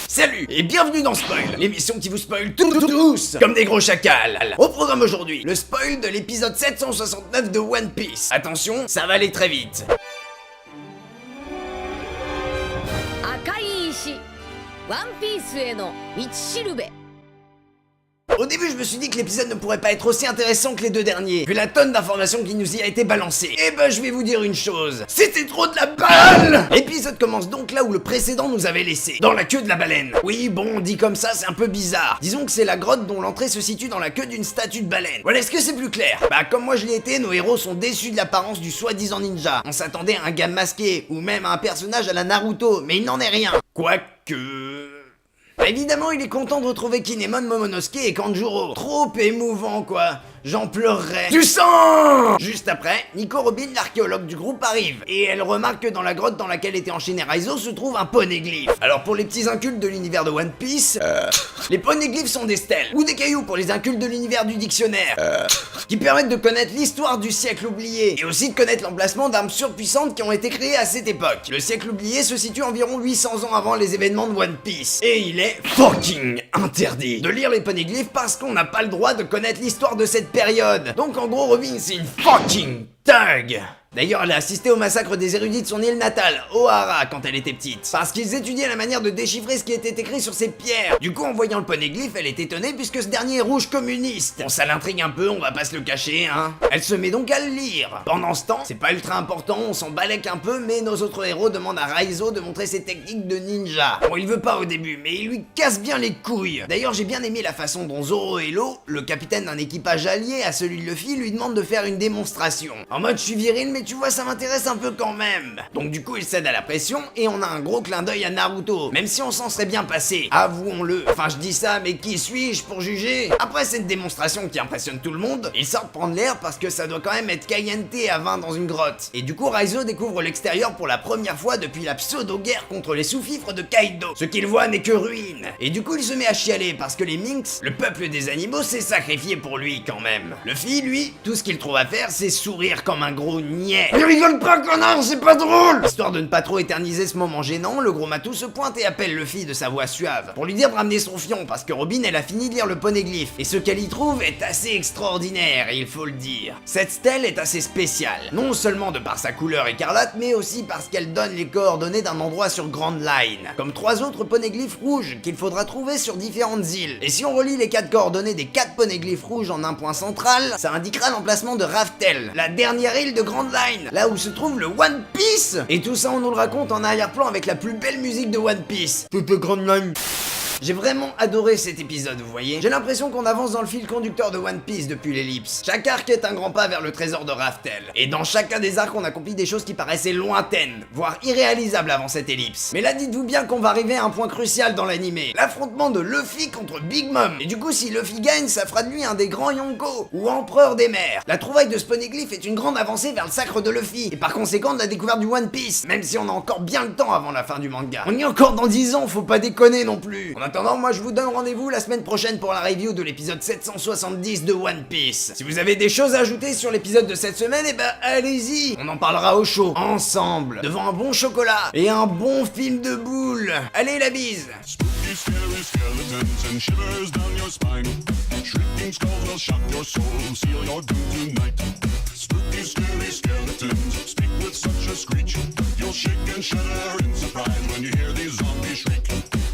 Salut et bienvenue dans Spoil, l'émission qui vous spoil tous comme des gros chacals. Au programme aujourd'hui, le spoil de l'épisode 769 de One Piece. Attention, ça va aller très vite. Au début, je me suis dit que l'épisode ne pourrait pas être aussi intéressant que les deux derniers, vu la tonne d'informations qui nous y a été balancée. Et ben, je vais vous dire une chose, c'était trop de la balle. L'épisode commence donc là où le précédent nous avait laissé, dans la queue de la baleine. Oui, bon, dit comme ça, c'est un peu bizarre. Disons que c'est la grotte dont l'entrée se situe dans la queue d'une statue de baleine. Voilà, est-ce que c'est plus clair? Bah, comme moi je l'ai été, nos héros sont déçus de l'apparence du soi-disant ninja. On s'attendait à un gars masqué, ou même à un personnage à la Naruto, mais il n'en est rien. Quoique... Évidemment, il est content de retrouver Kinemon, Momonosuke et Kanjuro. Trop émouvant, quoi. J'en pleurerais. Du sang! Juste après, Nico Robin, l'archéologue du groupe, arrive. Et elle remarque que dans la grotte dans laquelle était enchaîné Raizo se trouve un poneglyphe. Alors pour les petits incultes de l'univers de One Piece, les poneglyphes sont des stèles, ou des cailloux pour les incultes de l'univers du dictionnaire, qui permettent de connaître l'histoire du siècle oublié, et aussi de connaître l'emplacement d'armes surpuissantes qui ont été créées à cette époque. Le siècle oublié se situe environ 800 ans avant les événements de One Piece. Et il est fucking interdit de lire les poneglyphes parce qu'on n'a pas le droit de connaître l'histoire de cette période. Donc en gros, Robin, c'est une fucking thug. D'ailleurs, elle a assisté au massacre des érudits de son île natale, Ohara, quand elle était petite. Parce qu'ils étudiaient la manière de déchiffrer ce qui était écrit sur ces pierres. Du coup, en voyant le poneglyphe, elle est étonnée puisque ce dernier est rouge communiste. Bon, ça l'intrigue un peu, on va pas se le cacher, hein. Elle se met donc à le lire. Pendant ce temps, c'est pas ultra important, on s'en balèque un peu, mais nos autres héros demandent à Raizo de montrer ses techniques de ninja. Bon, il veut pas au début, mais il lui casse bien les couilles. D'ailleurs, j'ai bien aimé la façon dont Zoro Hello, le capitaine d'un équipage allié à celui de Luffy, lui demande de faire une démonstration. En mode, je suis viril, mais tu vois, ça m'intéresse un peu quand même. Donc du coup, il cède à la pression et on a un gros clin d'œil à Naruto, même si on s'en serait bien passé, avouons-le. Enfin, je dis ça, mais qui suis-je pour juger? Après cette démonstration qui impressionne tout le monde, ils sortent prendre l'air parce que ça doit quand même être caliente à 20 dans une grotte. Et du coup, Raizo découvre l'extérieur pour la première fois depuis la pseudo-guerre contre les sous-fifres de Kaido. Ce qu'il voit n'est que ruine. Et du coup, il se met à chialer parce que les Minks, le peuple des animaux, s'est sacrifié pour lui quand même. Luffy, lui, tout ce qu'il trouve à faire, c'est sourire comme un gros niais. Ne rigole pas, connard, c'est pas drôle! Histoire de ne pas trop éterniser ce moment gênant, le gros matou se pointe et appelle Luffy de sa voix suave pour lui dire de ramener son fion parce que Robin, elle a fini de lire le poneglyphe. Et ce qu'elle y trouve est assez extraordinaire, il faut le dire. Cette stèle est assez spéciale, non seulement de par sa couleur écarlate, mais aussi parce qu'elle donne les coordonnées d'un endroit sur Grand Line, comme 3 autres poneglyphes rouges qu'il faudra trouver sur différentes îles. Et si on relie les 4 coordonnées des 4 poneglyphes rouges en un point central, ça indiquera l'emplacement de Raftel, la dernière île de Grand Line, là où se trouve le One Piece. Et tout ça on nous le raconte en arrière-plan avec la plus belle musique de One Piece. Grand Line. J'ai vraiment adoré cet épisode, vous voyez. J'ai l'impression qu'on avance dans le fil conducteur de One Piece depuis l'ellipse. Chaque arc est un grand pas vers le trésor de Raftel. Et dans chacun des arcs, on accomplit des choses qui paraissaient lointaines, voire irréalisables avant cette ellipse. Mais là, dites-vous bien qu'on va arriver à un point crucial dans l'animé. L'affrontement de Luffy contre Big Mom. Et du coup, si Luffy gagne, ça fera de lui un des grands Yonko, ou empereur des mers. La trouvaille de ce poneglyphe est une grande avancée vers le sacre de Luffy, et par conséquent de la découverte du One Piece, même si on a encore bien le temps avant la fin du manga. On y est encore dans 10 ans, faut pas déconner non plus. En attendant, moi je vous donne rendez-vous la semaine prochaine pour la review de l'épisode 770 de One Piece. Si vous avez des choses à ajouter sur l'épisode de cette semaine, eh ben allez-y. On en parlera au chaud, ensemble, devant un bon chocolat et un bon film de boules. Allez, la bise. Spooky, scary skeletons and shivers down your spine. Shrieking skulls will shock your soul, seal your doom tonight. Spooky, scary skeletons speak with such a screech. You'll shake and shudder